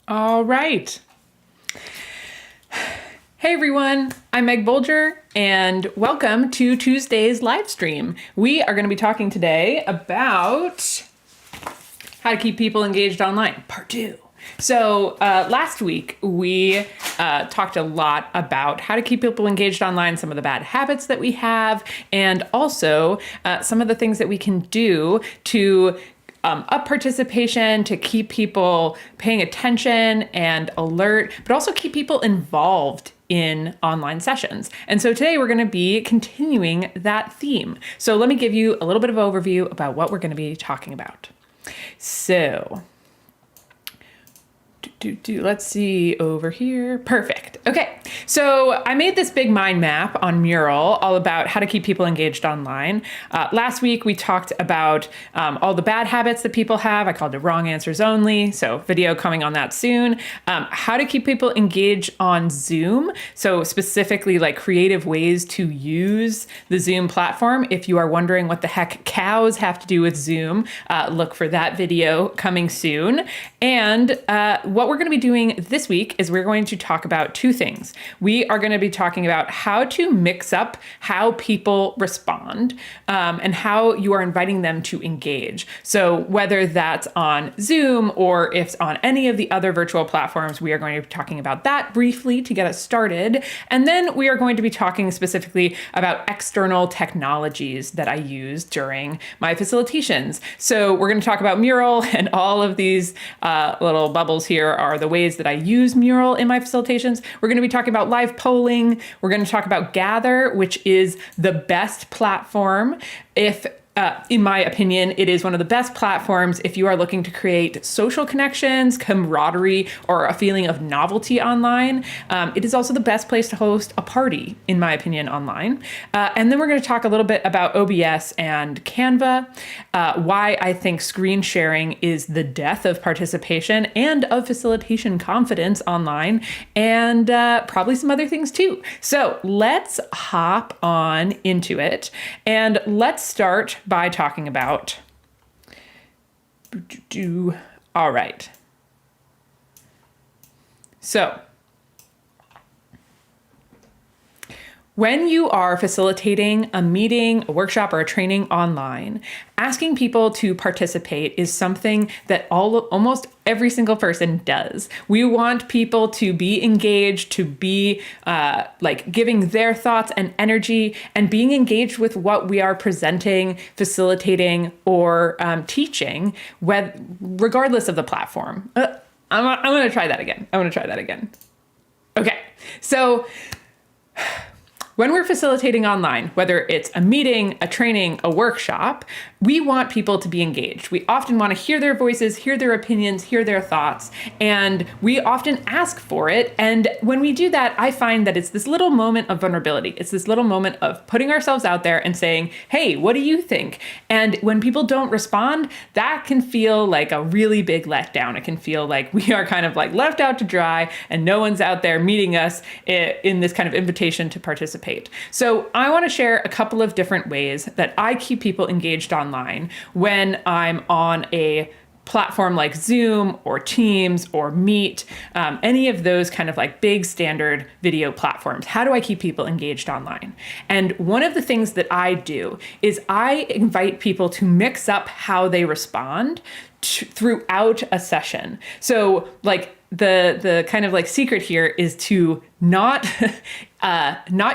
All right. Hey everyone, I'm Meg Bolger, and welcome to Tuesday's live stream. We are going to be talking today about how to keep people engaged online, part 2. So last week we talked a lot about how to keep people engaged online, some of the bad habits that we have, and also some of the things that we can do to up participation, to keep people paying attention and alert, but also keep people involved in online sessions. And so today we're going to be continuing that theme. So let me give you a little bit of overview about what we're going to be talking about. So let's see over here. Perfect. Okay. So I made this big mind map on Mural all about how to keep people engaged online. Last week, we talked about all the bad habits that people have. I called it wrong answers only. So video coming on that soon. How to keep people engaged on Zoom. So specifically like creative ways to use the Zoom platform. If you are wondering what the heck cows have to do with Zoom, look for that video coming soon. And what we're going to be doing this week is we're going to talk about two things. We are going to be talking about how to mix up how people respond and how you are inviting them to engage. So whether that's on Zoom or if it's on any of the other virtual platforms, we are going to be talking about that briefly to get us started. And then we are going to be talking specifically about external technologies that I use during my facilitations. So we're going to talk about Mural, and all of these little bubbles here are the ways that I use Mural in my facilitations. We're going to be talking about live polling. We're going to talk about Gather, which is the best platform if in my opinion, it is one of the best platforms if you are looking to create social connections, camaraderie, or a feeling of novelty online. It is also the best place to host a party, in my opinion, online. And then we're going to talk a little bit about OBS and Canva, why I think screen sharing is the death of participation and of facilitation confidence online, and probably some other things too. So let's hop on into it, and let's start by talking about, all right. So when you are facilitating a meeting, a workshop, or a training online, asking people to participate is something that almost every single person does. We want people to be engaged, to be like giving their thoughts and energy and being engaged with what we are presenting, facilitating, or teaching, regardless of the platform. I'm going to try that again. Okay, so when we're facilitating online, whether it's a meeting, a training, a workshop, we want people to be engaged. We often want to hear their voices, hear their opinions, hear their thoughts, and we often ask for it. And when we do that, I find that it's this little moment of vulnerability. It's this little moment of putting ourselves out there and saying, hey, what do you think? And when people don't respond, that can feel like a really big letdown. It can feel like we are kind of like left out to dry and no one's out there meeting us in this kind of invitation to participate. So I want to share a couple of different ways that I keep people engaged online when I'm on a platform like Zoom or Teams or Meet, any of those kind of like big standard video platforms. How do I keep people engaged online? And one of the things that I do is I invite people to mix up how they respond throughout a session. So like the kind of like secret here is to not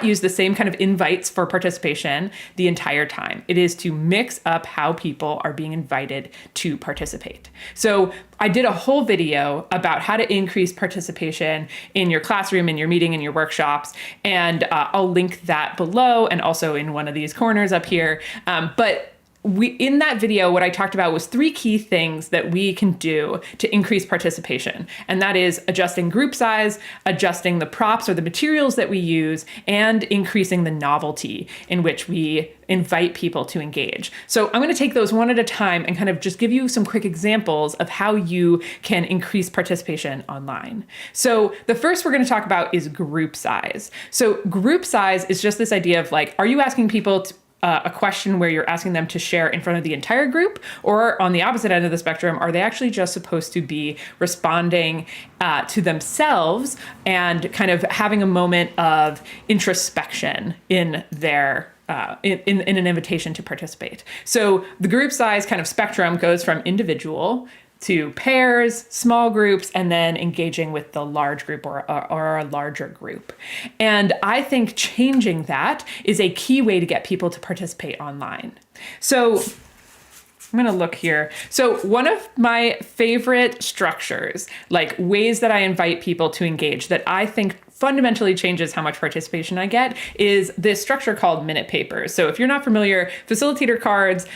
use the same kind of invites for participation the entire time. It is to mix up how people are being invited to participate. So I did a whole video about how to increase participation in your classroom, in your meeting, in your workshops, and I'll link that below and also in one of these corners up here. But in that video, what I talked about was 3 key things that we can do to increase participation. And that is adjusting group size, adjusting the props or the materials that we use, and increasing the novelty in which we invite people to engage. So I'm going to take those one at a time and kind of just give you some quick examples of how you can increase participation online. So the first we're going to talk about is group size. So group size is just this idea of like, are you asking people a question where you're asking them to share in front of the entire group, or on the opposite end of the spectrum, are they actually just supposed to be responding to themselves and kind of having a moment of introspection in their in an invitation to participate? So the group size kind of spectrum goes from individual to pairs, small groups, and then engaging with the large group or a larger group. And I think changing that is a key way to get people to participate online. So I'm going to look here. So one of my favorite structures, like ways that I invite people to engage that I think fundamentally changes how much participation I get, is this structure called minute papers. So if you're not familiar, facilitator cards,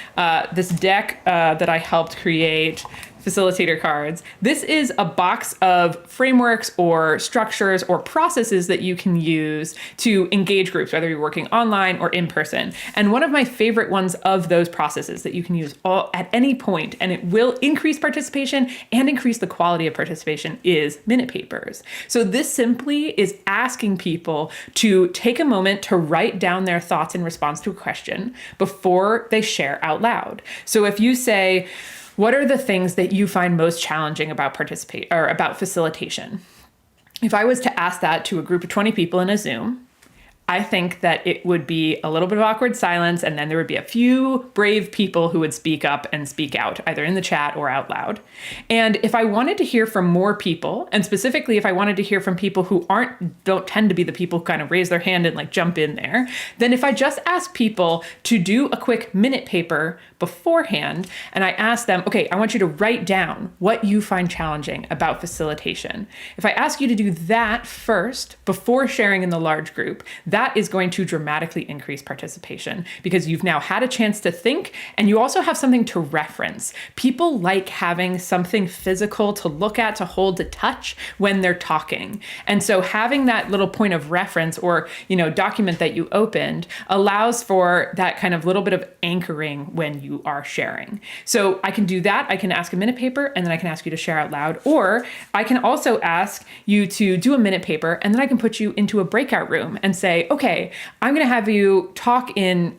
this deck that I helped create, facilitator cards. This is a box of frameworks or structures or processes that you can use to engage groups, whether you're working online or in person. And one of my favorite ones of those processes that you can use at any point, and it will increase participation and increase the quality of participation, is minute papers. So this simply is asking people to take a moment to write down their thoughts in response to a question before they share out loud. So if you say, what are the things that you find most challenging about facilitation? If I was to ask that to a group of 20 people in a Zoom, I think that it would be a little bit of awkward silence, and then there would be a few brave people who would speak up and speak out, either in the chat or out loud. And if I wanted to hear from more people, and specifically if I wanted to hear from people who don't tend to be the people who kind of raise their hand and like jump in there, then if I just ask people to do a quick minute paper beforehand, and I ask them, okay, I want you to write down what you find challenging about facilitation. If I ask you to do that first before sharing in the large group, that is going to dramatically increase participation because you've now had a chance to think, and you also have something to reference. People like having something physical to look at, to hold, to touch when they're talking. And so having that little point of reference or, document that you opened allows for that kind of little bit of anchoring when you are sharing. So I can do that. I can ask a minute paper, and then I can ask you to share out loud, or I can also ask you to do a minute paper, and then I can put you into a breakout room and say, okay, I'm going to have you talk in,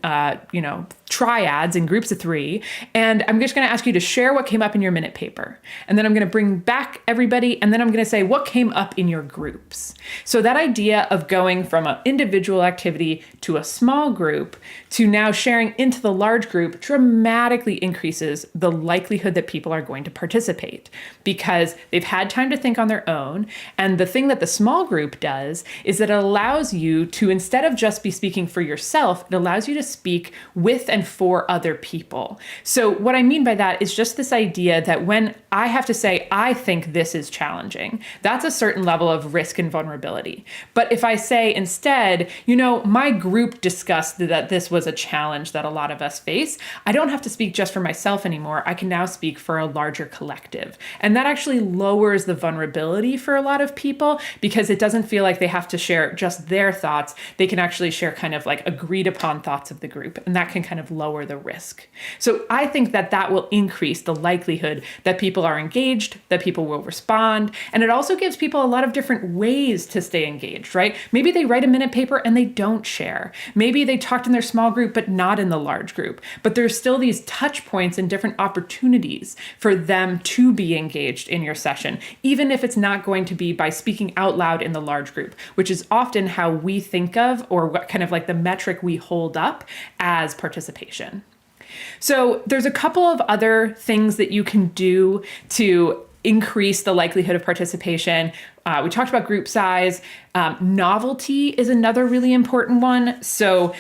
triads in groups of 3, and I'm just going to ask you to share what came up in your minute paper. And then I'm going to bring back everybody, and then I'm going to say what came up in your groups. So that idea of going from an individual activity to a small group to now sharing into the large group dramatically increases the likelihood that people are going to participate because they've had time to think on their own. And the thing that the small group does is that it allows you to, instead of just be speaking for yourself, it allows you to speak with and for other people. So what I mean by that is just this idea that when I have to say, I think this is challenging, that's a certain level of risk and vulnerability. But if I say instead, my group discussed that this was a challenge that a lot of us face, I don't have to speak just for myself anymore. I can now speak for a larger collective. And that actually lowers the vulnerability for a lot of people because it doesn't feel like they have to share just their thoughts. They can actually share kind of like agreed upon thoughts of the group, and that can kind of lower the risk. So I think that will increase the likelihood that people are engaged, that people will respond, and it also gives people a lot of different ways to stay engaged, right? Maybe they write a minute paper and they don't share. Maybe they talked in their small group, but not in the large group. But there's still these touch points and different opportunities for them to be engaged in your session, even if it's not going to be by speaking out loud in the large group, which is often how we think of, or what kind of like the metric we hold up as participation. So there's a couple of other things that you can do to increase the likelihood of participation. We talked about group size. Novelty is another really important one. So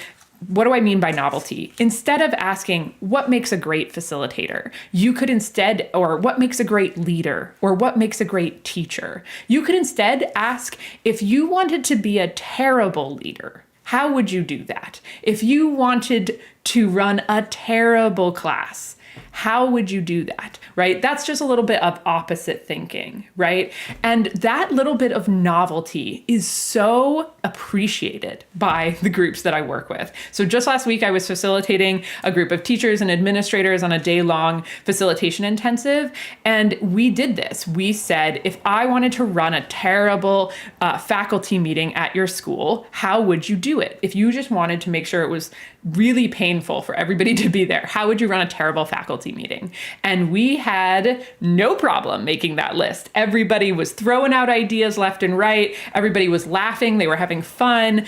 what do I mean by novelty? Instead of asking what makes a great facilitator, you could instead, or what makes a great leader, or what makes a great teacher, you could instead ask, if you wanted to be a terrible leader, how would you do that? If you wanted to run a terrible class, how would you do that, right? That's just a little bit of opposite thinking, right? And that little bit of novelty is so appreciated by the groups that I work with. So just last week, I was facilitating a group of teachers and administrators on a day-long facilitation intensive, and we did this. We said, if I wanted to run a terrible faculty meeting at your school, how would you do it? If you just wanted to make sure it was really painful for everybody to be there. How would you run a terrible faculty meeting? And we had no problem making that list. Everybody was throwing out ideas left and right. Everybody was laughing. They were having fun.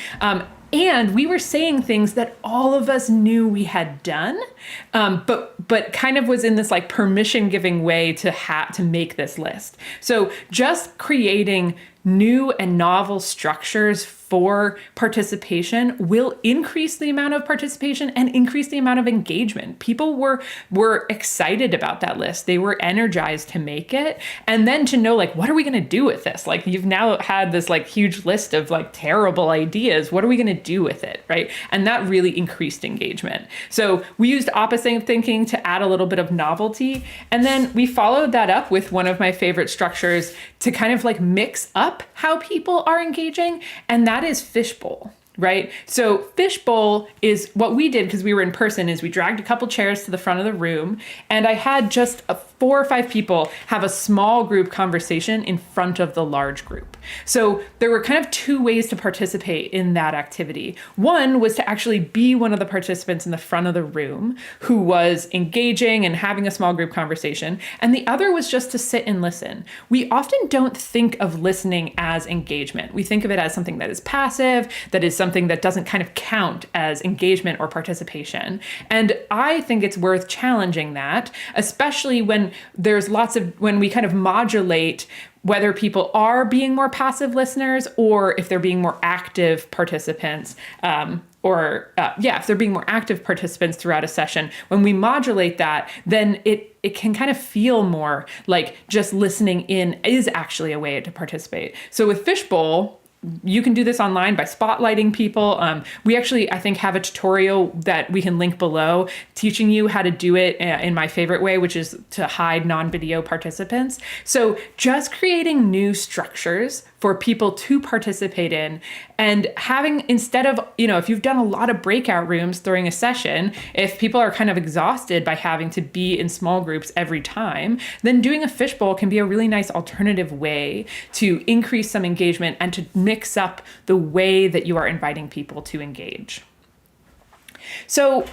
And we were saying things that all of us knew we had done, but kind of was in this like permission giving way to make this list. So just creating new and novel structures for participation will increase the amount of participation and increase the amount of engagement. People were excited about that list. They were energized to make it. And then to know, like, what are we going to do with this? Like, you've now had this like huge list of like terrible ideas. What are we going to do with it? Right. And that really increased engagement. So we used opposite thinking to add a little bit of novelty. And then we followed that up with one of my favorite structures to kind of like mix up how people are engaging. And that is fishbowl, right? So fishbowl is what we did because we were in person is we dragged a couple chairs to the front of the room and I had just 4 or 5 people have a small group conversation in front of the large group. So there were kind of 2 ways to participate in that activity. One was to actually be one of the participants in the front of the room who was engaging and having a small group conversation. And the other was just to sit and listen. We often don't think of listening as engagement. We think of it as something that is passive, that is something that doesn't kind of count as engagement or participation. And I think it's worth challenging that, especially when when we kind of modulate whether people are being more passive listeners or if they're being more active participants, if they're being more active participants throughout a session. When we modulate that, then it can kind of feel more like just listening in is actually a way to participate. So with Fishbowl, you can do this online by spotlighting people. We actually, I think, have a tutorial that we can link below teaching you how to do it in my favorite way, which is to hide non-video participants. So just creating new structures for people to participate in and having, instead of, if you've done a lot of breakout rooms during a session, if people are kind of exhausted by having to be in small groups every time, then doing a fishbowl can be a really nice alternative way to increase some engagement and to mix up the way that you are inviting people to engage. So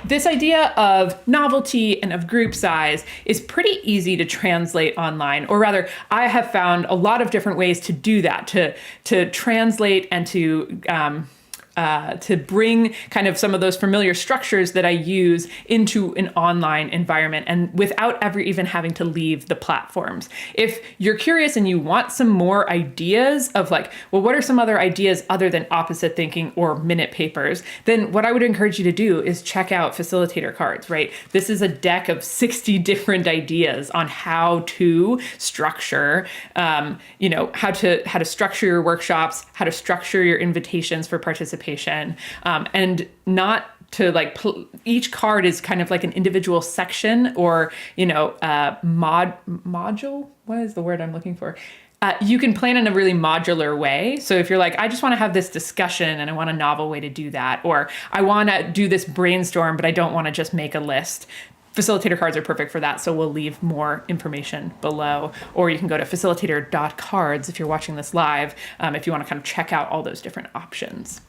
this idea of novelty and of group size is pretty easy to translate online, or rather, I have found a lot of different ways to do that, to translate and to bring kind of some of those familiar structures that I use into an online environment and without ever even having to leave the platforms. If you're curious and you want some more ideas of like, well, what are some other ideas other than opposite thinking or minute papers, then what I would encourage you to do is check out facilitator cards, right? This is a deck of 60 different ideas on how to structure, how to structure your workshops, how to structure your invitations for participation. And not to each card is kind of like an individual section or, module. What is the word I'm looking for? You can plan in a really modular way. So if you're like, I just want to have this discussion and I want a novel way to do that, or I want to do this brainstorm, but I don't want to just make a list. Facilitator cards are perfect for that, so we'll leave more information below. Or you can go to facilitator.cards if you're watching this live, if you want to kind of check out all those different options.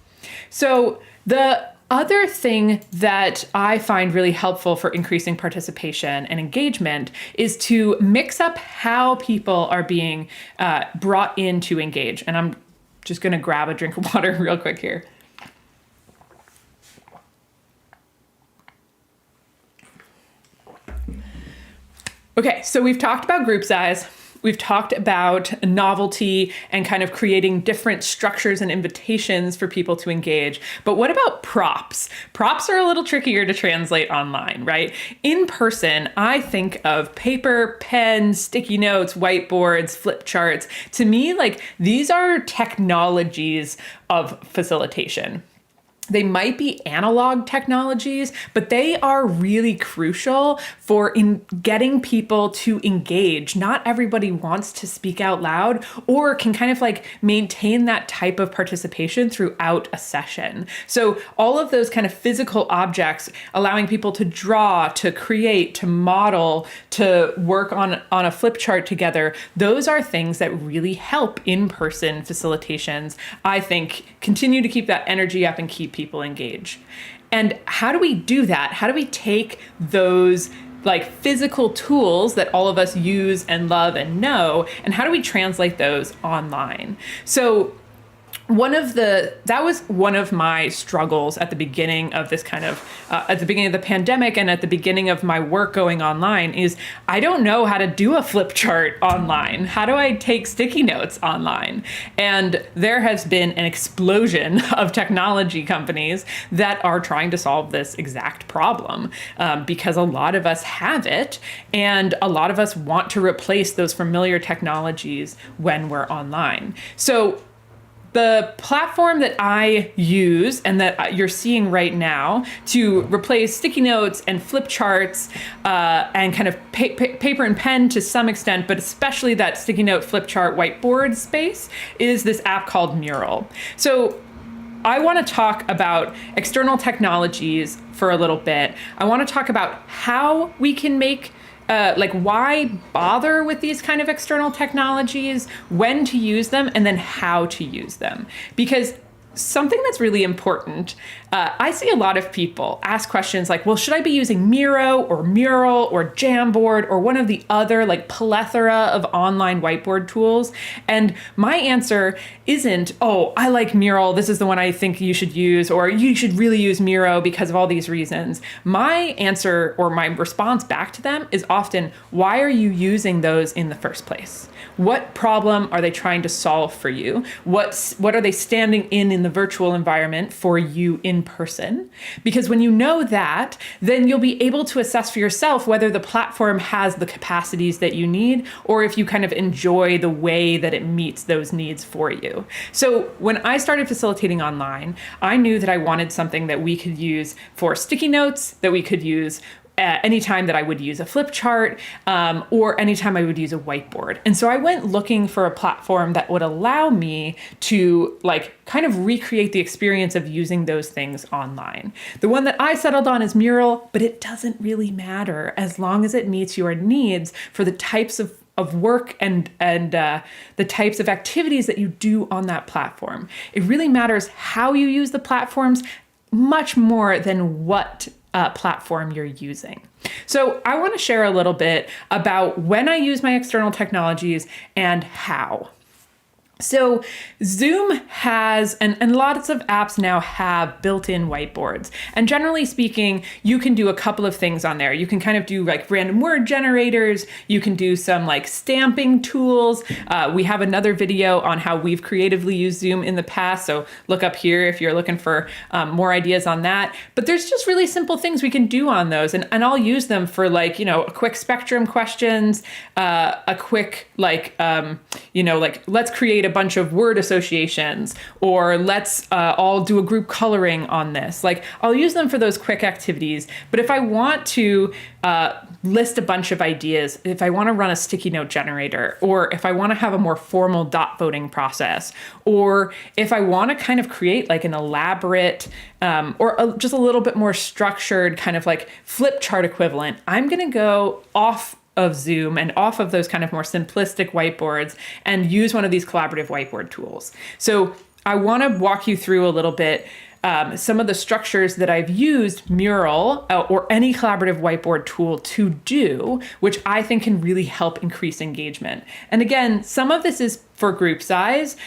So the other thing that I find really helpful for increasing participation and engagement is to mix up how people are being brought in to engage. And I'm just going to grab a drink of water real quick here. Okay, so we've talked about group size. We've talked about novelty and kind of creating different structures and invitations for people to engage. But what about props? Props are a little trickier to translate online, right? In person, I think of paper, pens, sticky notes, whiteboards, flip charts. To me, these are technologies of facilitation. They might be analog technologies, but they are really crucial for getting people to engage. Not everybody wants to speak out loud or can kind of maintain that type of participation throughout a session. So all of those kind of physical objects, allowing people to draw, to create, to model, to work on a flip chart together, those are things that really help in-person facilitations, I think, continue to keep that energy up and keep people engaged. And how do we do that? How do we take those like physical tools that all of us use and love and know, and how do we translate those online? So that was one of my struggles at the beginning of this kind of, at the beginning of the pandemic and at the beginning of my work going online is I don't know how to do a flip chart online. How do I take sticky notes online? And there has been an explosion of technology companies that are trying to solve this exact problem because a lot of us have it and a lot of us want to replace those familiar technologies when we're online. So the platform that I use and that you're seeing right now to replace sticky notes and flip charts and kind of paper and pen to some extent, but especially that sticky note, flip chart, whiteboard space is this app called Mural. So I want to talk about external technologies for a little bit. I want to talk about how we can make why bother with these kind of external technologies, when to use them, and then how to use them. Because something that's really important, I see a lot of people ask questions like, well, should I be using Miro or Mural or Jamboard or one of the other like plethora of online whiteboard tools? And my answer isn't, oh, I like Mural, this is the one I think you should use, or you should really use Miro because of all these reasons. My answer or my response back to them is often, why are you using those in the first place? What problem are they trying to solve for you? What are they standing in the virtual environment for you in person? Because when you know that, then you'll be able to assess for yourself whether the platform has the capacities that you need, or if you kind of enjoy the way that it meets those needs for you. So when I started facilitating online, I knew that I wanted something that we could use for sticky notes, that we could use anytime that I would use a flip chart, or anytime I would use a whiteboard. And so I went looking for a platform that would allow me to like kind of recreate the experience of using those things online. The one that I settled on is Mural, but it doesn't really matter as long as it meets your needs for the types of work and the types of activities that you do on that platform. It really matters how you use the platforms much more than what platform you're using. So I want to share a little bit about when I use my external technologies and how. So Zoom has, and lots of apps now have built-in whiteboards. And generally speaking, you can do a couple of things on there. You can kind of do like random word generators. You can do some like stamping tools. We have another video on how we've creatively used Zoom in the past. So look up here if you're looking for more ideas on that. But there's just really simple things we can do on those. And I'll use them for like, a quick spectrum questions, a quick let's create a bunch of word associations, or let's all do a group coloring on this. Like I'll use them for those quick activities. But if I want to list a bunch of ideas, if I want to run a sticky note generator, or if I want to have a more formal dot voting process, or if I want to kind of create like an elaborate just a little bit more structured kind of like flip chart equivalent, I'm going to go off of Zoom and off of those kind of more simplistic whiteboards and use one of these collaborative whiteboard tools. So I want to walk you through a little bit some of the structures that I've used Mural or any collaborative whiteboard tool to do, which I think can really help increase engagement. And again, some of this is for group size,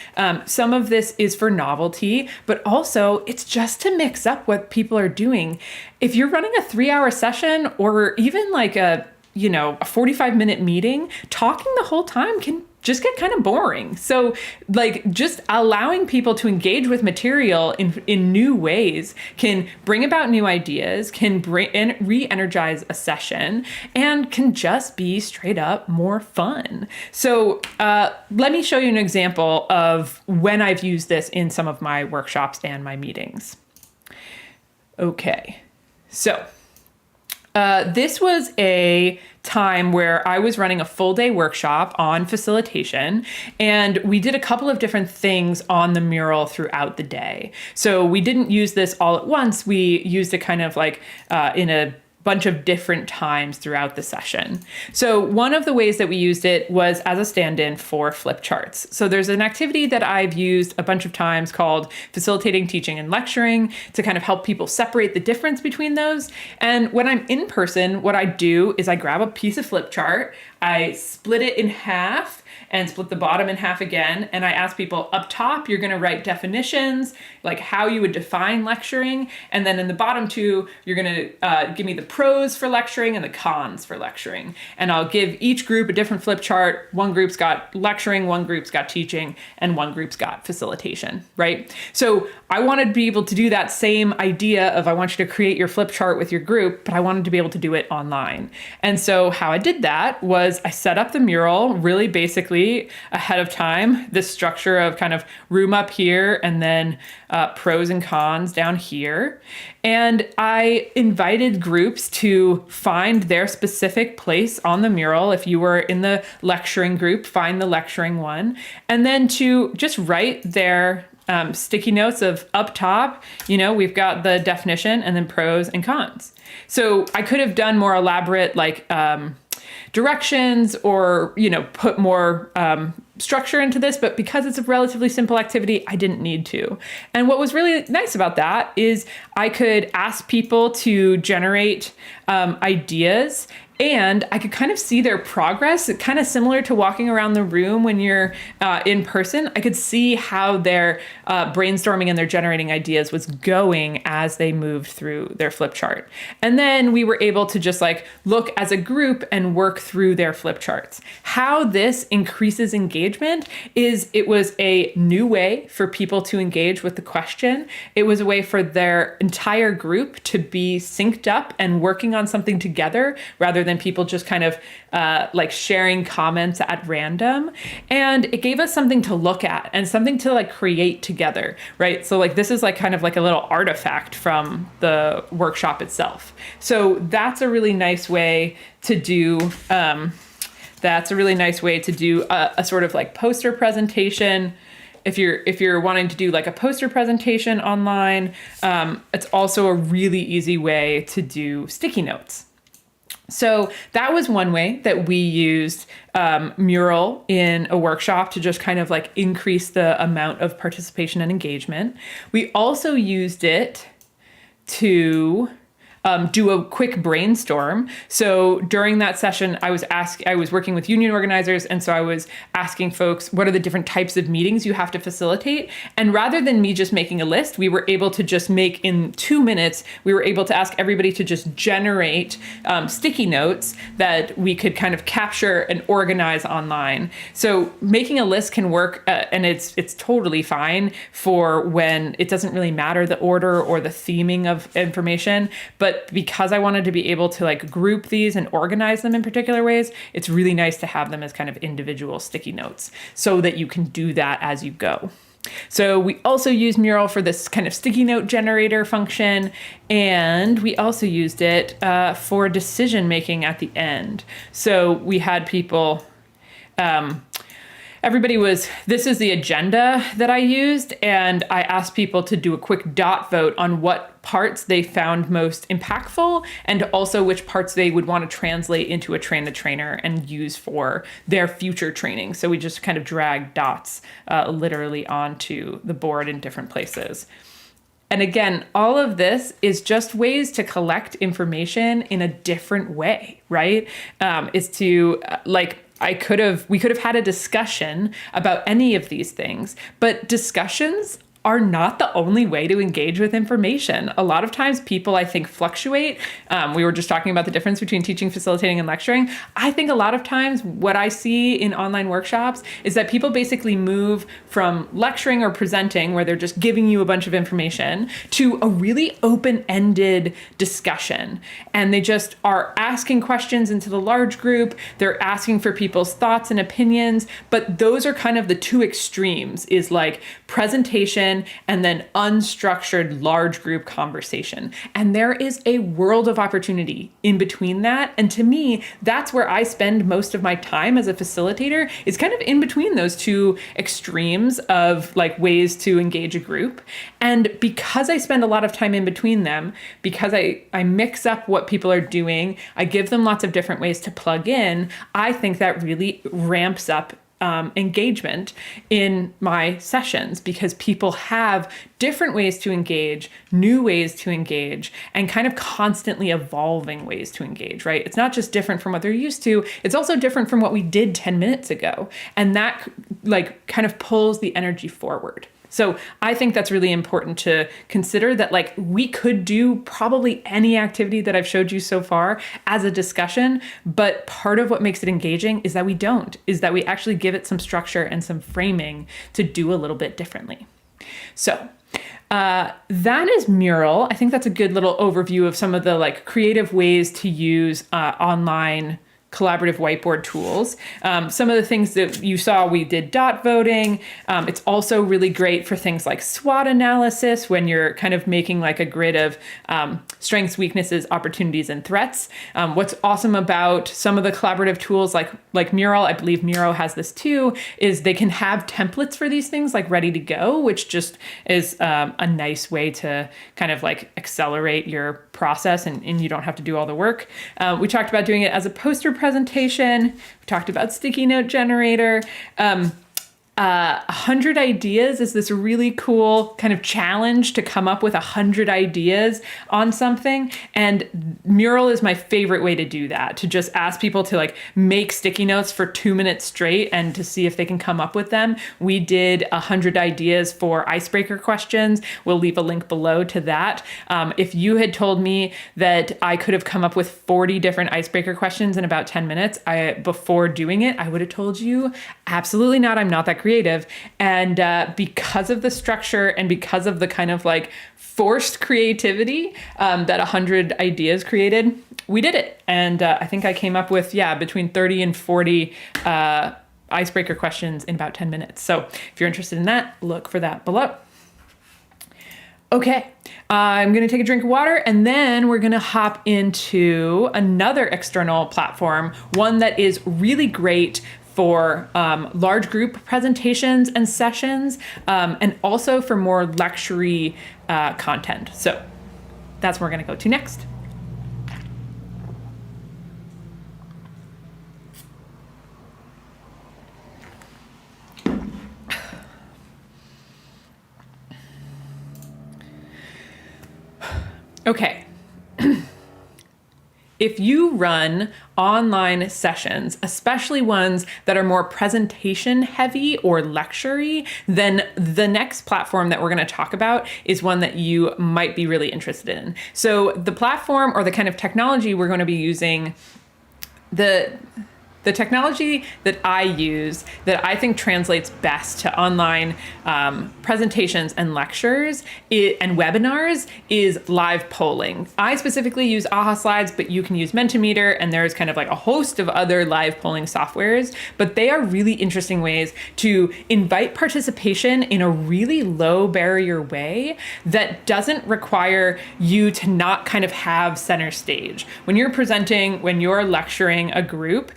some of this is for novelty, but also it's just to mix up what people are doing. If you're running a 3-hour session or even like a 45-minute meeting, talking the whole time can just get kind of boring. So like just allowing people to engage with material in new ways can bring about new ideas, can re-energize a session, and can just be straight up more fun. So let me show you an example of when I've used this in some of my workshops and my meetings. Okay, so this was a time where I was running a full day workshop on facilitation, and we did a couple of different things on the Mural throughout the day. So we didn't use this all at once. We used it kind of like in a bunch of different times throughout the session. So one of the ways that we used it was as a stand-in for flip charts. So there's an activity that I've used a bunch of times called facilitating teaching and lecturing to kind of help people separate the difference between those. And when I'm in person, what I do is I grab a piece of flip chart, I split it in half and split the bottom in half again. And I ask people up top, you're going to write definitions, like how you would define lecturing. And then in the bottom two, you're going to give me the pros for lecturing and the cons for lecturing. And I'll give each group a different flip chart. One group's got lecturing, one group's got teaching, and one group's got facilitation, right? So I wanted to be able to do that same idea of I want you to create your flip chart with your group, but I wanted to be able to do it online. And so how I did that was I set up the mural really basically ahead of time, this structure of kind of room up here and then pros and cons down here. And I invited groups to find their specific place on the mural. If you were in the lecturing group, find the lecturing one, and then to just write their sticky notes of up top, we've got the definition and then pros and cons. So I could have done more elaborate directions or, put more structure into this, but because it's a relatively simple activity, I didn't need to. And what was really nice about that is I could ask people to generate ideas, and I could kind of see their progress, kind of similar to walking around the room when you're in person. I could see how their brainstorming and their generating ideas was going as they moved through their flip chart. And then we were able to just look as a group and work through their flip charts. How this increases engagement is it was a new way for people to engage with the question. It was a way for their entire group to be synced up and working on something together rather than people just kind of sharing comments at random. And it gave us something to look at and something to create together, right? So this is kind of a little artifact from the workshop itself. So that's a really nice way to do a sort of poster presentation. If you're wanting to do a poster presentation online, it's also a really easy way to do sticky notes. So that was one way that we used Mural in a workshop to just kind of increase the amount of participation and engagement. We also used it to do a quick brainstorm. So during that session, I was working with union organizers. And so I was asking folks, what are the different types of meetings you have to facilitate? And rather than me just making a list, we were able to just make in 2 minutes, we were able to ask everybody to just generate sticky notes that we could kind of capture and organize online. So making a list can work and it's totally fine for when it doesn't really matter the order or the theming of information. But because I wanted to be able to group these and organize them in particular ways, it's really nice to have them as kind of individual sticky notes so that you can do that as you go. So we also use Mural for this kind of sticky note generator function, and we also used it for decision making at the end. So we had people this is the agenda that I used, and I asked people to do a quick dot vote on what parts they found most impactful and also which parts they would want to translate into a train the trainer and use for their future training. So we just kind of dragged dots literally onto the board in different places. And again, all of this is just ways to collect information in a different way, right? Is to we could have had a discussion about any of these things, but discussions are not the only way to engage with information. A lot of times people, I think, fluctuate. We were just talking about the difference between teaching, facilitating, and lecturing. I think a lot of times what I see in online workshops is that people basically move from lecturing or presenting, where they're just giving you a bunch of information, to a really open-ended discussion. And they just are asking questions into the large group. They're asking for people's thoughts and opinions. But those are kind of the two extremes, is presentation plug-in, and then unstructured large group conversation. And there is a world of opportunity in between that. And to me, that's where I spend most of my time as a facilitator, is kind of in between those two extremes of like ways to engage a group. And because I spend a lot of time in between them, because I mix up what people are doing, I give them lots of different ways to plug in, I think that really ramps up engagement in my sessions, because people have different ways to engage, new ways to engage, and kind of constantly evolving ways to engage, right? It's not just different from what they're used to, it's also different from what we did 10 minutes ago. And that like kind of pulls the energy forward. So I think that's really important to consider, that like we could do probably any activity that I've showed you so far as a discussion, but part of what makes it engaging is that we don't, is that we actually give it some structure and some framing to do a little bit differently. So that is Mural. I think that's a good little overview of some of the like creative ways to use online collaborative whiteboard tools. Some of the things that you saw, we did dot voting. It's also really great for things like SWOT analysis, when you're kind of making like a grid of strengths, weaknesses, opportunities, and threats. What's awesome about some of the collaborative tools like Mural, I believe Miro has this too, is they can have templates for these things like ready to go, which just is a nice way to kind of like accelerate your process, and you don't have to do all the work. We talked about doing it as a poster presentation. We talked about sticky note generator. 100 ideas is this really cool kind of challenge to come up with 100 ideas on something. And Mural is my favorite way to do that, to just ask people to like make sticky notes for 2 minutes straight and to see if they can come up with them. We did 100 ideas for icebreaker questions. We'll leave a link below to that. If you had told me that I could have come up with 40 different icebreaker questions in about 10 minutes before doing it, I would have told you absolutely not. I'm not that creative. And because of the structure and because of the kind of like forced creativity that 100 ideas created, we did it. And I think I came up with, between 30 and 40 icebreaker questions in about 10 minutes. So if you're interested in that, look for that below. Okay, I'm going to take a drink of water, and then we're going to hop into another external platform, one that is really great for large group presentations and sessions, and also for more lecture-y content. So that's where we're going to go to next. Okay. If you run online sessions, especially ones that are more presentation heavy or lecture-y, then the next platform that we're going to talk about is one that you might be really interested in. So the platform, or the kind of technology we're going to be using, the technology that I use that I think translates best to online presentations and lectures and webinars is live polling. I specifically use Aha Slides, but you can use Mentimeter, and there's kind of like a host of other live polling softwares, but they are really interesting ways to invite participation in a really low barrier way that doesn't require you to not kind of have center stage. When you're presenting, when you're lecturing a group,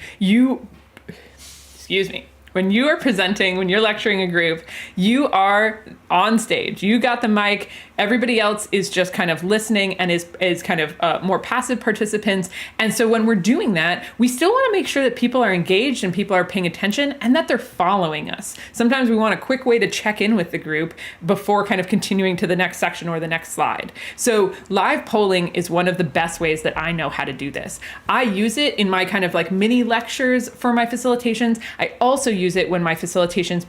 when you are presenting, when you're lecturing a group, you are on stage. You got the mic. Everybody else is just kind of listening and is kind of more passive participants. And so when we're doing that, we still want to make sure that people are engaged and people are paying attention and that they're following us. Sometimes we want a quick way to check in with the group before kind of continuing to the next section or the next slide. So live polling is one of the best ways that I know how to do this. I use it in my kind of like mini lectures for my facilitations. I also use it when my facilitations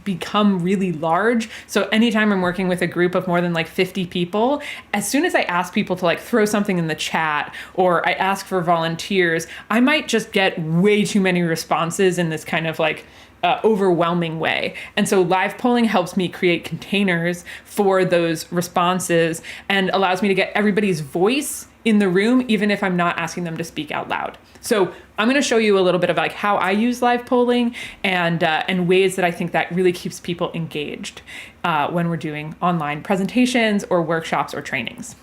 become really large. So anytime I'm working with a group of more than like 50 people, as soon as I ask people to like throw something in the chat or I ask for volunteers, I might just get way too many responses in this kind of like overwhelming way. And so live polling helps me create containers for those responses and allows me to get everybody's voice in the room, even if I'm not asking them to speak out loud. So I'm going to show you a little bit of like how I use live polling and ways that I think that really keeps people engaged when we're doing online presentations or workshops or trainings.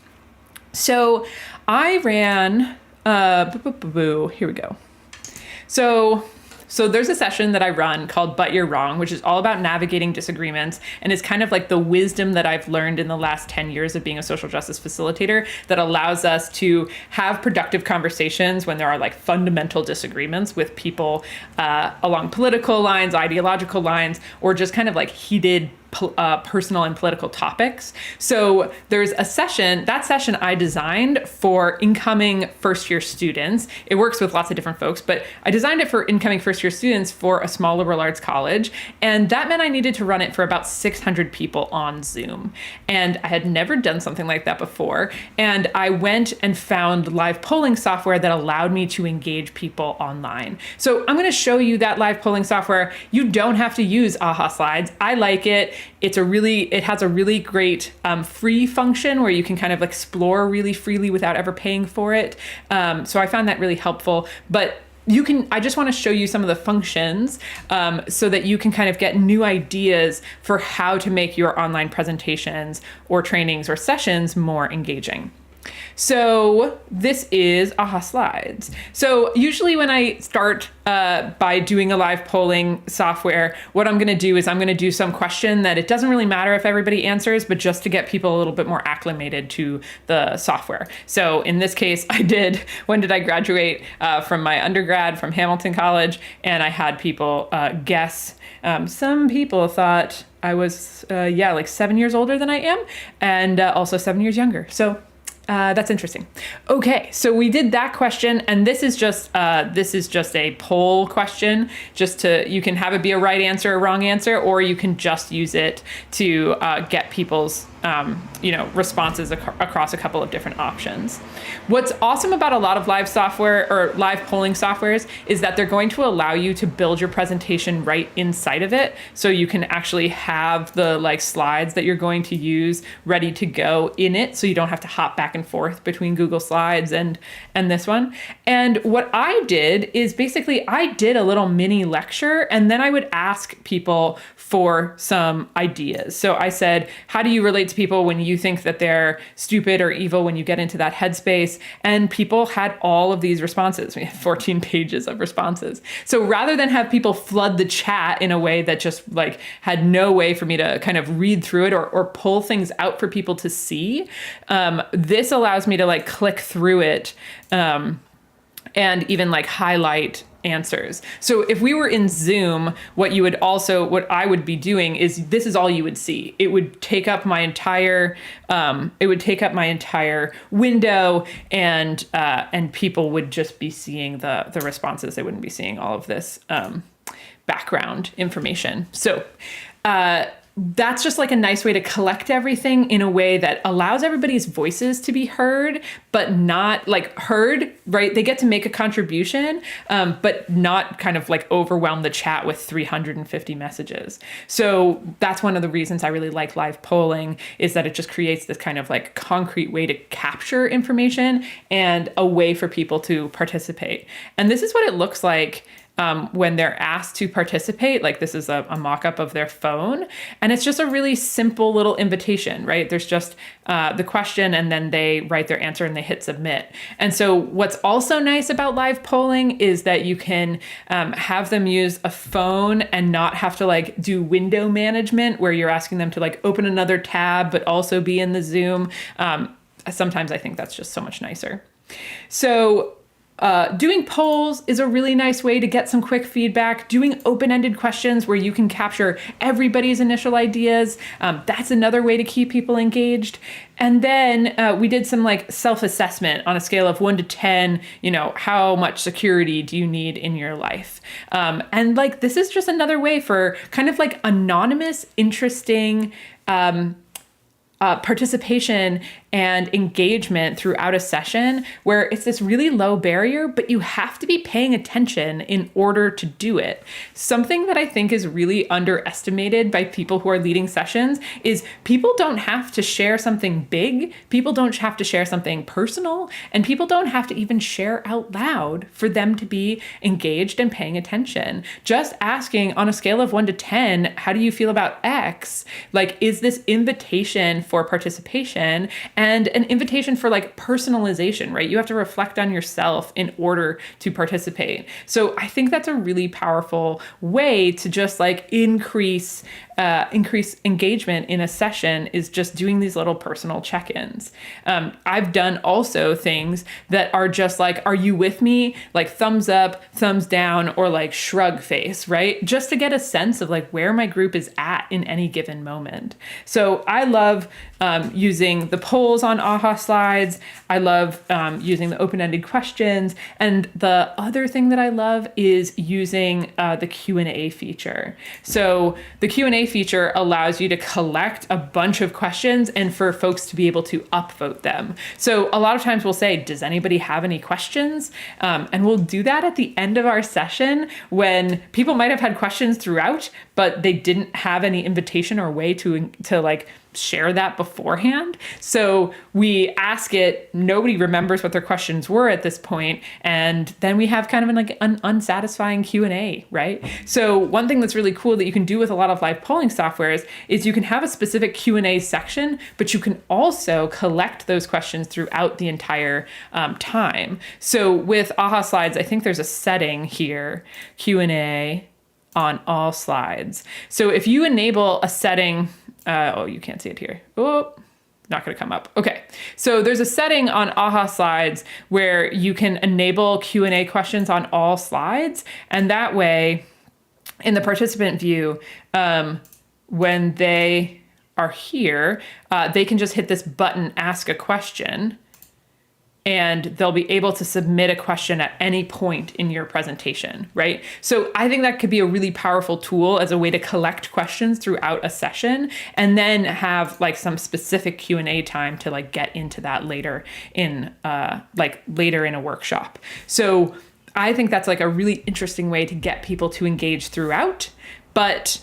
So I ran, here we go. So there's a session that I run called But You're Wrong, which is all about navigating disagreements. And it's kind of like the wisdom that I've learned in the last 10 years of being a social justice facilitator that allows us to have productive conversations when there are like fundamental disagreements with people along political lines, ideological lines, or just kind of like heated personal and political topics. So there's a session, that session I designed for incoming first year students. It works with lots of different folks, but I designed it for incoming first year students for a small liberal arts college. And that meant I needed to run it for about 600 people on Zoom. And I had never done something like that before. And I went and found live polling software that allowed me to engage people online. So I'm going to show you that live polling software. You don't have to use AHA Slides. I like it. It has a really great free function where you can kind of explore really freely without ever paying for it. So I found that really helpful. But I just want to show you some of the functions so that you can kind of get new ideas for how to make your online presentations or trainings or sessions more engaging. So this is AHA Slides. So usually when I start by doing a live polling software, what I'm going to do is I'm going to do some question that it doesn't really matter if everybody answers, but just to get people a little bit more acclimated to the software. So in this case, when did I graduate from my undergrad from Hamilton College? And I had people guess. Some people thought I was, like 7 years older than I am, and also 7 years younger. So that's interesting. Okay, so we did that question, and this is just a poll question. You can have it be a right answer or wrong answer, or you can just use it to get people's responses across a couple of different options. What's awesome about a lot of live software or live polling softwares is that they're going to allow you to build your presentation right inside of it. So you can actually have the slides that you're going to use ready to go in it. So you don't have to hop back and forth between Google Slides and this one. And what I did is basically I did a little mini lecture, and then I would ask people for some ideas. So I said, how do you relate to people when you think that they're stupid or evil when you get into that headspace? And people had all of these responses. We have 14 pages of responses. So rather than have people flood the chat in a way that just had no way for me to kind of read through it or pull things out for people to see, this allows me to click through it and even highlight answers. So if we were in Zoom, what I would be doing is this is all you would see. It would take up my entire window, and people would just be seeing the responses. They wouldn't be seeing all of this background information. So that's just a nice way to collect everything in a way that allows everybody's voices to be heard, but not heard, right? They get to make a contribution, but not kind of overwhelm the chat with 350 messages. So that's one of the reasons I really like live polling, is that it just creates this kind of concrete way to capture information and a way for people to participate. And this is what it looks like when they're asked to participate. This is a mock-up of their phone, and it's just a really simple little invitation, right? There's just the question, and then they write their answer and they hit submit. And so what's also nice about live polling is that you can have them use a phone and not have to do window management where you're asking them to open another tab but also be in the Zoom. Sometimes I think that's just so much nicer. So doing polls is a really nice way to get some quick feedback. Doing open-ended questions where you can capture everybody's initial ideas, that's another way to keep people engaged. And then we did some self-assessment on a scale of 1 to 10, how much security do you need in your life? And this is just another way for kind of anonymous, interesting participation and engagement throughout a session where it's this really low barrier, but you have to be paying attention in order to do it. Something that I think is really underestimated by people who are leading sessions is people don't have to share something big, people don't have to share something personal, and people don't have to even share out loud for them to be engaged and paying attention. Just asking on a scale of 1 to 10, how do you feel about X? Like, is this invitation for participation and an invitation for like personalization, right? You have to reflect on yourself in order to participate. So I think that's a really powerful way to just like increase engagement in a session, is just doing these little personal check-ins. I've done also things that are just like, are you with me? Like thumbs up, thumbs down, or like shrug face, right? Just to get a sense of like where my group is at in any given moment. So I love using the polls on AHA Slides. I love using the open-ended questions. And the other thing that I love is using the Q&A feature. So the Q&A feature allows you to collect a bunch of questions and for folks to be able to upvote them. So a lot of times we'll say, does anybody have any questions? And we'll do that at the end of our session when people might have had questions throughout, but they didn't have any invitation or way to like share that beforehand. So we ask it, nobody remembers what their questions were at this point, and then we have kind of an unsatisfying Q&A, right? So one thing that's really cool that you can do with a lot of live polling softwares is you can have a specific Q&A section, but you can also collect those questions throughout the entire time. So with AHA Slides, I think there's a setting here, Q&A on all slides. So if you enable a setting, oh, you can't see it here. Oh, not going to come up. Okay. So there's a setting on AHA Slides where you can enable Q&A questions on all slides. And that way, in the participant view, when they are here, they can just hit this button, ask a question, and they'll be able to submit a question at any point in your presentation, right? So I think that could be a really powerful tool as a way to collect questions throughout a session and then have like some specific Q&A time to like get into that later in later in a workshop. So I think that's like a really interesting way to get people to engage throughout, but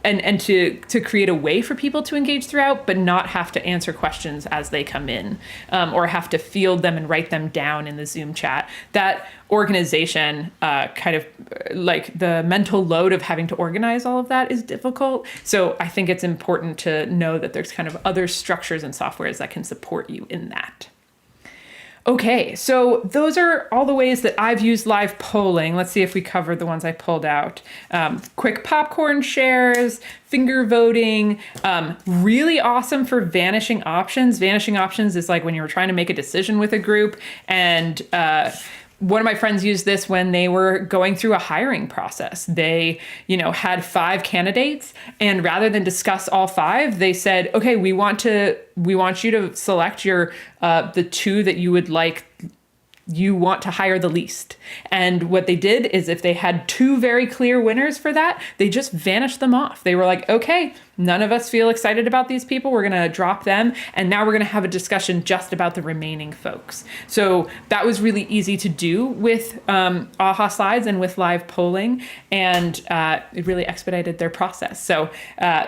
and to create a way for people to engage throughout, but not have to answer questions as they come in, or have to field them and write them down in the Zoom chat. That organization, kind of like the mental load of having to organize all of that is difficult. So I think it's important to know that there's kind of other structures and softwares that can support you in that. Okay, so those are all the ways that I've used live polling. Let's see if we covered the ones I pulled out. Quick popcorn shares, finger voting, really awesome for vanishing options. Vanishing options is like when you're trying to make a decision with a group, and one of my friends used this when they were going through a hiring process. They, had 5 candidates, and rather than discuss all 5, they said, okay, we want you to select your the 2 that you want to hire the least. And what they did is if they had 2 very clear winners for that, they just vanished them off. They were like, okay, none of us feel excited about these people. We're going to drop them. And now we're going to have a discussion just about the remaining folks. So that was really easy to do with AHA Slides and with live polling. And it really expedited their process. So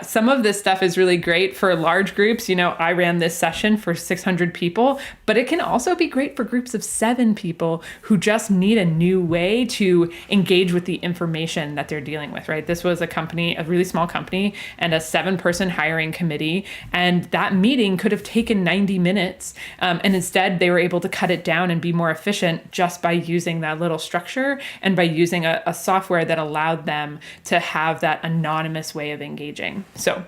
some of this stuff is really great for large groups. I ran this session for 600 people, but it can also be great for groups of 7 people who just need a new way to engage with the information that they're dealing with, right? This was a really small company, and a 7-person hiring committee. And that meeting could have taken 90 minutes. And instead, they were able to cut it down and be more efficient just by using that little structure and by using a software that allowed them to have that anonymous way of engaging. So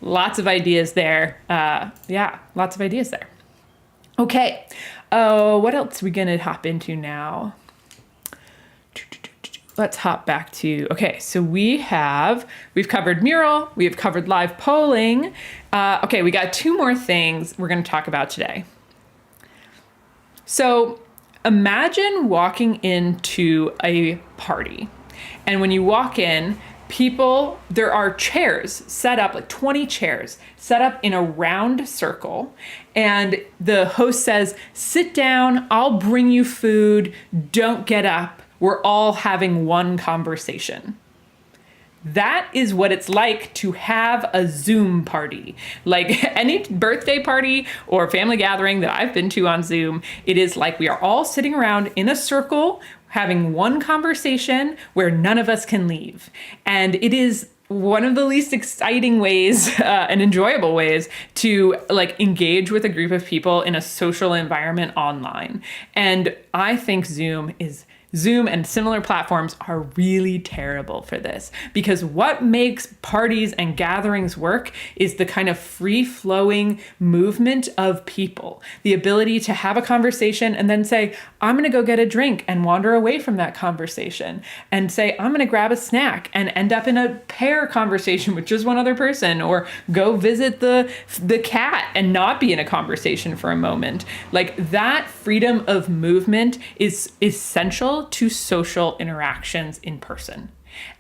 lots of ideas there. Lots of ideas there. Okay. What else are we going to hop into now? Let's hop back to, okay, so we've covered Mural, we've covered live polling. Okay, we got 2 more things we're going to talk about today. So imagine walking into a party, and when you walk in, there are chairs set up, like 20 chairs set up in a round circle. And the host says, sit down, I'll bring you food, don't get up. We're all having one conversation. That is what it's like to have a Zoom party. Like any birthday party or family gathering that I've been to on Zoom, it is like we are all sitting around in a circle having one conversation where none of us can leave. And it is one of the least exciting ways and enjoyable ways to like engage with a group of people in a social environment online. And I think Zoom and similar platforms are really terrible for this, because what makes parties and gatherings work is the kind of free-flowing movement of people, the ability to have a conversation and then say, I'm going to go get a drink and wander away from that conversation, and say, I'm going to grab a snack and end up in a pair conversation with just one other person, or go visit the cat and not be in a conversation for a moment. Like that freedom of movement is essential to social interactions in person.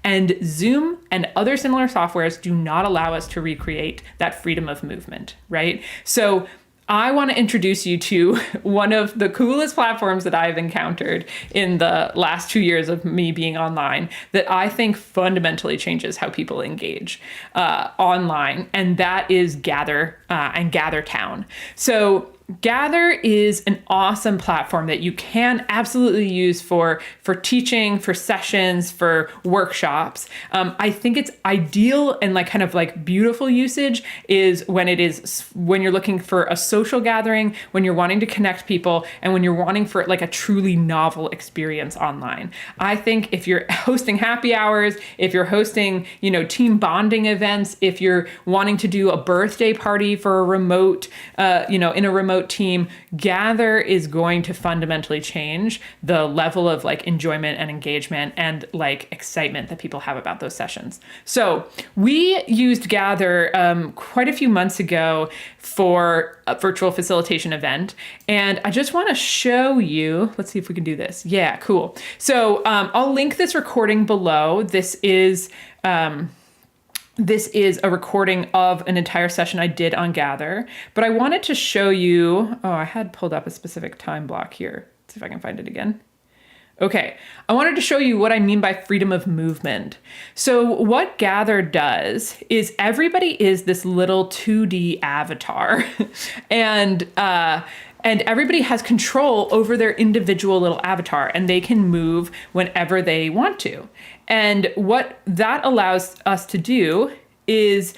And Zoom and other similar softwares do not allow us to recreate that freedom of movement, right? So I want to introduce you to one of the coolest platforms that I've encountered in the last 2 years of me being online that I think fundamentally changes how people engage online, and that is Gather and GatherTown. So Gather is an awesome platform that you can absolutely use for teaching, for sessions, for workshops. I think it's ideal and like kind of like beautiful usage is when you're looking for a social gathering, when you're wanting to connect people, and when you're wanting for like a truly novel experience online. I think if you're hosting happy hours, if you're hosting, team bonding events, if you're wanting to do a birthday party for a remote, in a remote team, Gather is going to fundamentally change the level of like enjoyment and engagement and like excitement that people have about those sessions. So we used Gather quite a few months ago for a virtual facilitation event. And I just want to show you, let's see if we can do this. Yeah, cool. So I'll link this recording below. This is a recording of an entire session I did on Gather, but I wanted to show you, I had pulled up a specific time block here. Let's see if I can find it again. Okay, I wanted to show you what I mean by freedom of movement. So what Gather does is everybody is this little 2D avatar and everybody has control over their individual little avatar, and they can move whenever they want to. And what that allows us to do is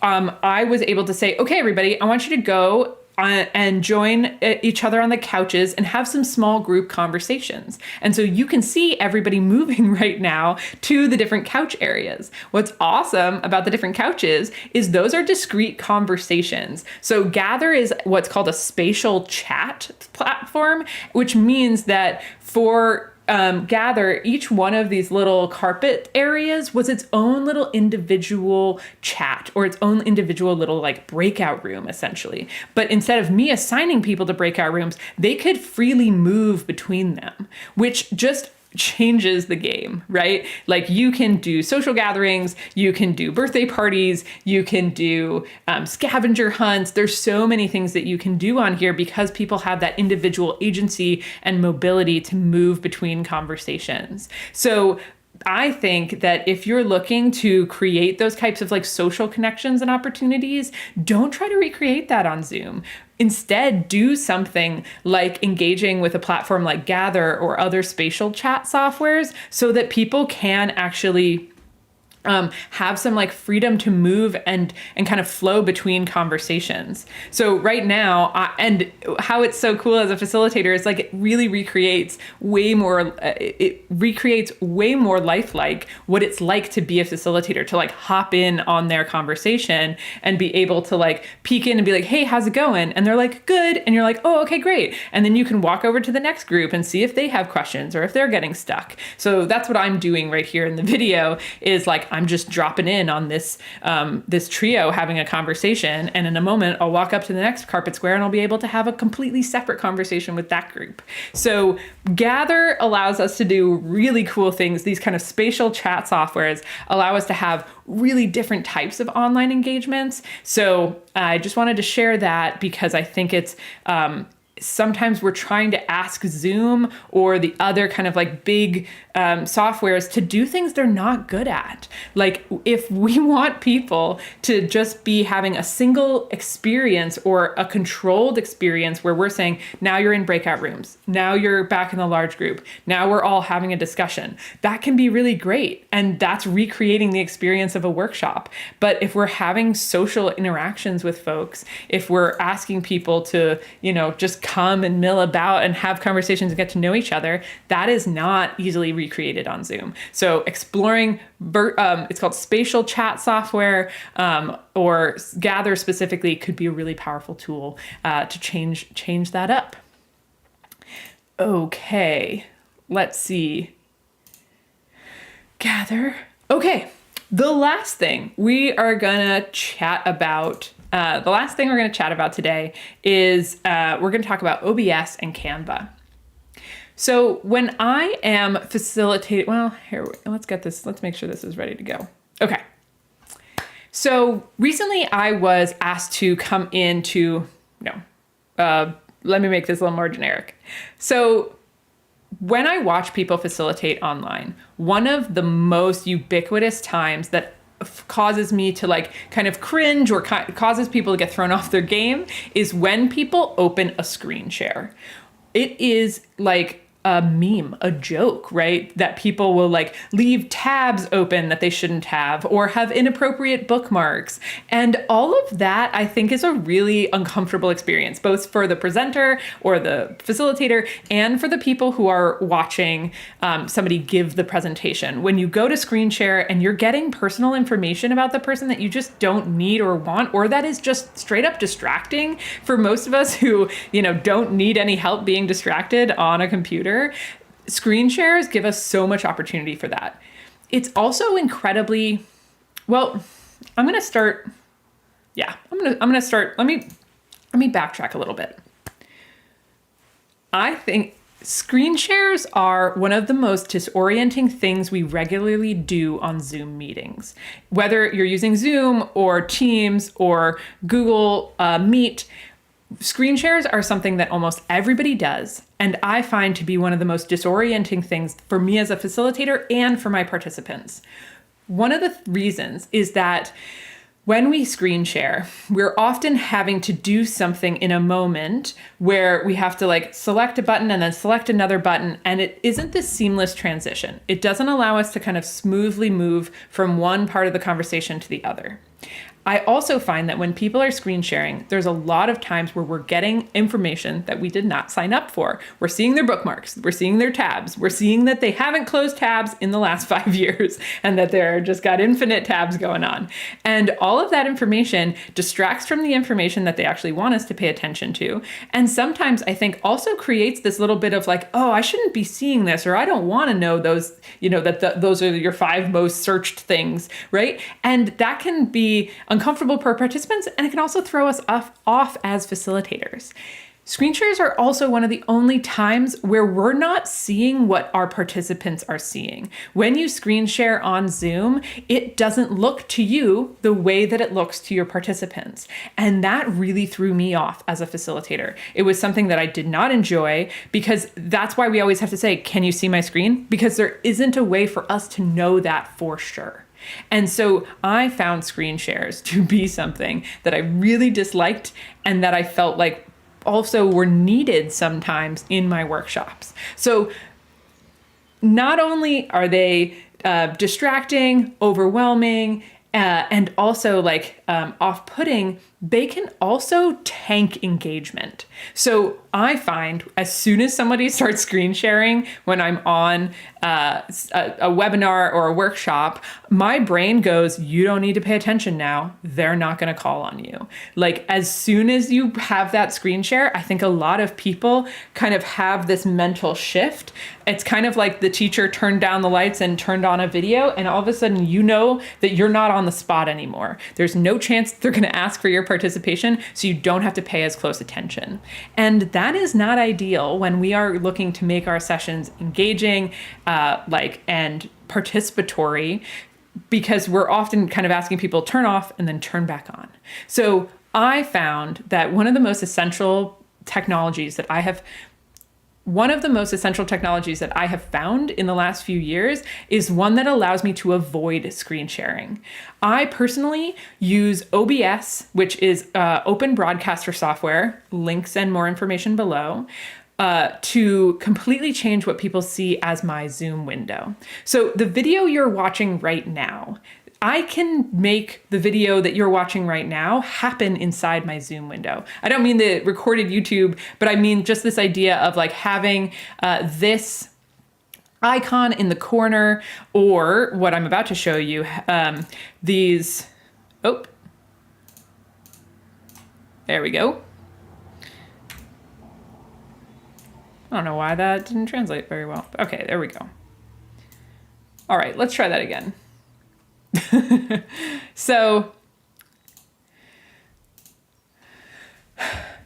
I was able to say, okay, everybody, I want you to go and join each other on the couches and have some small group conversations. And so you can see everybody moving right now to the different couch areas. What's awesome about the different couches is those are discrete conversations. So Gather is what's called a spatial chat platform, which means that for Gather, each one of these little carpet areas was its own little individual chat or its own individual little like breakout room, essentially. But instead of me assigning people to breakout rooms, they could freely move between them, which just changes the game, right? Like you can do social gatherings, you can do birthday parties, you can do scavenger hunts. There's so many things that you can do on here because people have that individual agency and mobility to move between conversations. So I think that if you're looking to create those types of like social connections and opportunities, don't try to recreate that on Zoom. Instead, do something like engaging with a platform like Gather or other spatial chat softwares so that people can actually have some like freedom to move and kind of flow between conversations. So right now, and how it's so cool as a facilitator is like it really recreates way more lifelike what it's like to be a facilitator, to like hop in on their conversation and be able to like peek in and be like, hey, how's it going? And they're like, good. And you're like, oh, okay, great. And then you can walk over to the next group and see if they have questions or if they're getting stuck. So that's what I'm doing right here in the video is like, I'm just dropping in on this trio having a conversation, and in a moment I'll walk up to the next carpet square and I'll be able to have a completely separate conversation with that group. So Gather allows us to do really cool things. These kind of spatial chat softwares allow us to have really different types of online engagements. So I just wanted to share that because I think it's sometimes we're trying to ask Zoom or the other kind of like big softwares to do things they're not good at. Like if we want people to just be having a single experience or a controlled experience where we're saying, now you're in breakout rooms, now you're back in the large group, now we're all having a discussion, that can be really great. And that's recreating the experience of a workshop. But if we're having social interactions with folks, if we're asking people to, just come and mill about and have conversations and get to know each other, that is not easily recreated on Zoom. So exploring, it's called spatial chat software, or Gather specifically could be a really powerful tool to change that up. Okay, let's see. Gather. Okay, the last thing we are gonna chat about today is we're going to talk about OBS and Canva. So when I am facilitating, let's make sure this is ready to go. Okay. So recently I was asked to come into, let me make this a little more generic. So when I watch people facilitate online, one of the most ubiquitous times that causes me to like kind of cringe or causes people to get thrown off their game is when people open a screen share. It is like a meme, a joke, right? That people will like leave tabs open that they shouldn't have or have inappropriate bookmarks. And all of that, I think, is a really uncomfortable experience, both for the presenter or the facilitator and for the people who are watching somebody give the presentation. When you go to screen share and you're getting personal information about the person that you just don't need or want, or that is just straight up distracting for most of us who, don't need any help being distracted on a computer. Screen shares give us so much opportunity for that. It's also incredibly, well, let me backtrack a little bit. I think screen shares are one of the most disorienting things we regularly do on Zoom meetings. Whether you're using Zoom or Teams or Google Meet, screen shares are something that almost everybody does, and I find to be one of the most disorienting things for me as a facilitator and for my participants. One of the reasons is that when we screen share, we're often having to do something in a moment where we have to like select a button and then select another button, and it isn't this seamless transition. It doesn't allow us to kind of smoothly move from one part of the conversation to the other. I also find that when people are screen sharing, there's a lot of times where we're getting information that we did not sign up for. We're seeing their bookmarks, we're seeing their tabs, we're seeing that they haven't closed tabs in the last 5 years and that they're just got infinite tabs going on. And all of that information distracts from the information that they actually want us to pay attention to. And sometimes I think also creates this little bit of like, oh, I shouldn't be seeing this, or I don't want to know those, those are your 5 most searched things, right? And that can be uncomfortable for participants, and it can also throw us off as facilitators. Screen shares are also one of the only times where we're not seeing what our participants are seeing. When you screen share on Zoom, it doesn't look to you the way that it looks to your participants. And that really threw me off as a facilitator. It was something that I did not enjoy, because that's why we always have to say, can you see my screen? Because there isn't a way for us to know that for sure. And so I found screen shares to be something that I really disliked and that I felt like also were needed sometimes in my workshops. So not only are they distracting, overwhelming, and also like off-putting, they can also tank engagement. So I find as soon as somebody starts screen sharing when I'm on a webinar or a workshop, my brain goes, you don't need to pay attention now. They're not going to call on you. Like as soon as you have that screen share, I think a lot of people kind of have this mental shift It's kind of like the teacher turned down the lights and turned on a video, and all of a sudden you know that you're not on the spot anymore. There's no chance they're going to ask for your participation, so you don't have to pay as close attention. And that is not ideal when we are looking to make our sessions engaging, and participatory, because we're often kind of asking people turn off and then turn back on. So I found that one of the most essential technologies that I have found in the last few years is one that allows me to avoid screen sharing. I personally use OBS, which is open broadcaster software, links and more information below, to completely change what people see as my Zoom window. So the video you're watching right now, I can make the video that you're watching right now happen inside my Zoom window. I don't mean the recorded YouTube, but I mean just this idea of like having this icon in the corner, or what I'm about to show you, these, oh, there we go. I don't know why that didn't translate very well. Okay, there we go. All right, let's try that again.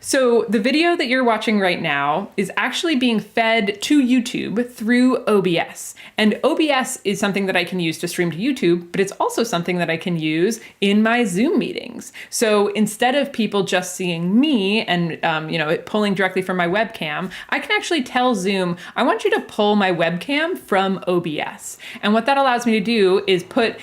So the video that you're watching right now is actually being fed to YouTube through OBS. And OBS is something that I can use to stream to YouTube, but it's also something that I can use in my Zoom meetings. So instead of people just seeing me and pulling directly from my webcam, I can actually tell Zoom, I want you to pull my webcam from OBS. And what that allows me to do is put,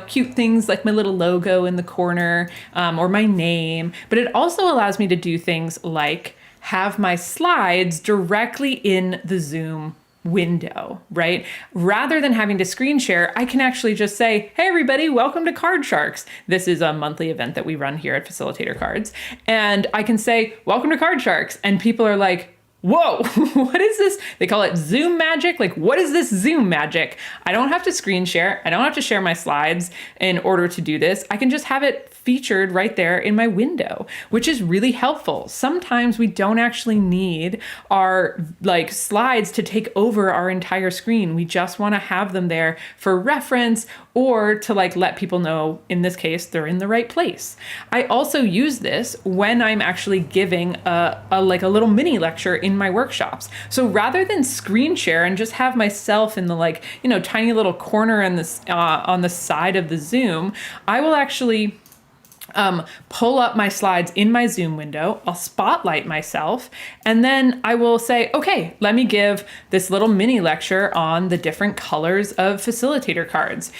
cute things like my little logo in the corner, or my name, but it also allows me to do things like have my slides directly in the Zoom window, right? Rather than having to screen share, I can actually just say, hey, everybody, welcome to Card Sharks. This is a monthly event that we run here at Facilitator Cards. And I can say, welcome to Card Sharks. And people are like, whoa, what is this? They call it Zoom magic. Like, what is this Zoom magic? I don't have to screen share. I don't have to share my slides in order to do this. I can just have it featured right there in my window, which is really helpful. Sometimes we don't actually need our slides to take over our entire screen. We just want to have them there for reference, or to let people know, in this case, they're in the right place. I also use this when I'm actually giving a little mini lecture in my workshops. So rather than screen share and just have myself in the tiny little corner on the side of the Zoom, I will actually pull up my slides in my Zoom window. I'll spotlight myself, and then I will say, okay, let me give this little mini lecture on the different colors of facilitator cards.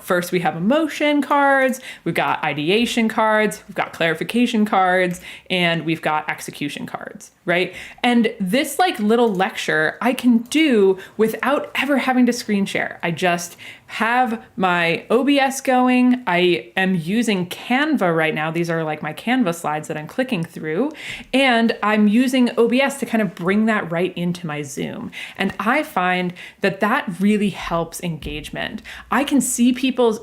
First we have emotion cards, we've got ideation cards, we've got clarification cards, and we've got execution cards, right? And this little lecture I can do without ever having to screen share. I just have my OBS going. I am using Canva right now. These are my Canva slides that I'm clicking through, and I'm using OBS to kind of bring that right into my Zoom. And I find that really helps engagement. I can see people's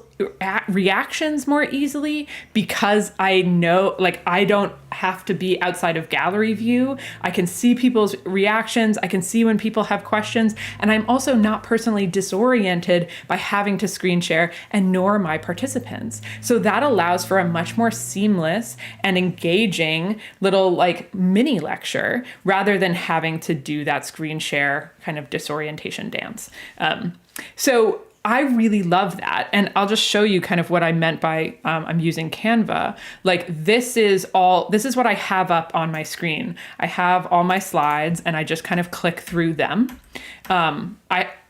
reactions more easily because I know, I don't have to be outside of gallery view. I can see people's reactions. I can see when people have questions, and I'm also not personally disoriented by having to screen share, and nor my participants. So that allows for a much more seamless and engaging little mini lecture rather than having to do that screen share kind of disorientation dance. So I really love that. And I'll just show you kind of what I meant by I'm using Canva. This is what I have up on my screen. I have all my slides and I just kind of click through them.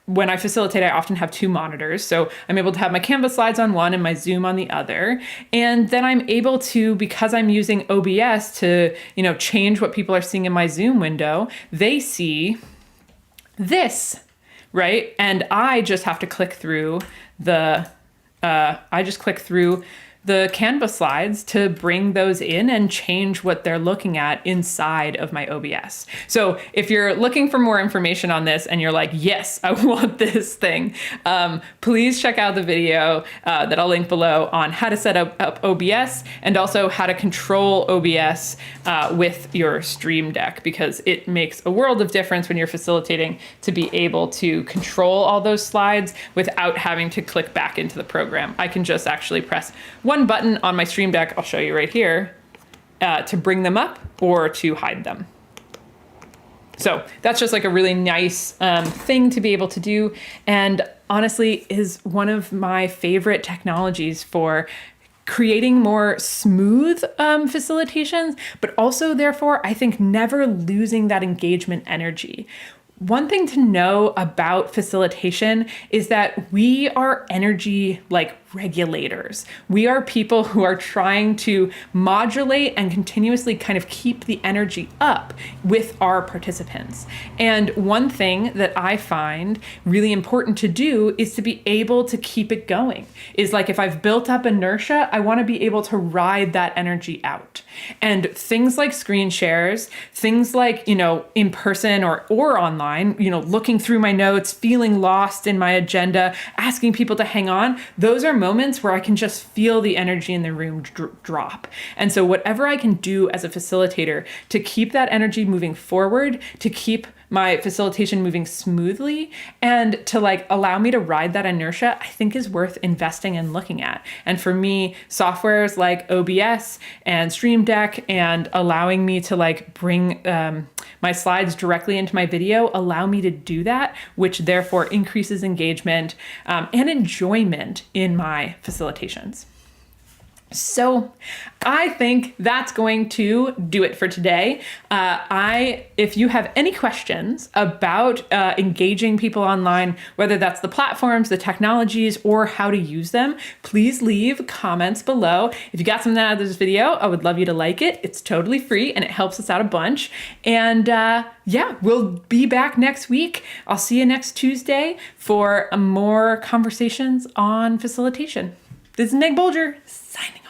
When I facilitate, I often have two monitors. So I'm able to have my Canva slides on one and my Zoom on the other. And then I'm able to, because I'm using OBS to, change what people are seeing in my Zoom window, they see this, right? And I just have to click through the Canva slides to bring those in and change what they're looking at inside of my OBS. So if you're looking for more information on this and you're like, yes, I want this thing, please check out the video that I'll link below on how to set up OBS and also how to control OBS with your Stream Deck, because it makes a world of difference when you're facilitating to be able to control all those slides without having to click back into the program. I can just actually press one button on my Stream Deck, I'll show you right here, to bring them up or to hide them. So that's just like a really nice thing to be able to do. And honestly is one of my favorite technologies for creating more smooth facilitations, but also therefore, I think never losing that engagement energy. One thing to know about facilitation is that we are energy like regulators. We are people who are trying to modulate and continuously kind of keep the energy up with our participants. And one thing that I find really important to do is to be able to keep it going. Is like if I've built up inertia, I want to be able to ride that energy out. And things like screen shares, things like, in person or online, looking through my notes, feeling lost in my agenda, asking people to hang on, those are moments where I can just feel the energy in the room drop. And so whatever I can do as a facilitator to keep that energy moving forward, to keep my facilitation moving smoothly, and to allow me to ride that inertia, I think is worth investing and looking at. And for me, softwares like OBS and Stream Deck and allowing me to bring my slides directly into my video allow me to do that, which therefore increases engagement and enjoyment in my facilitations. So I think that's going to do it for today. If you have any questions about engaging people online, whether that's the platforms, the technologies, or how to use them, please leave comments below. If you got something out of this video, I would love you to like it. It's totally free and it helps us out a bunch. And we'll be back next week. I'll see you next Tuesday for more conversations on facilitation. This is Meg Bolger signing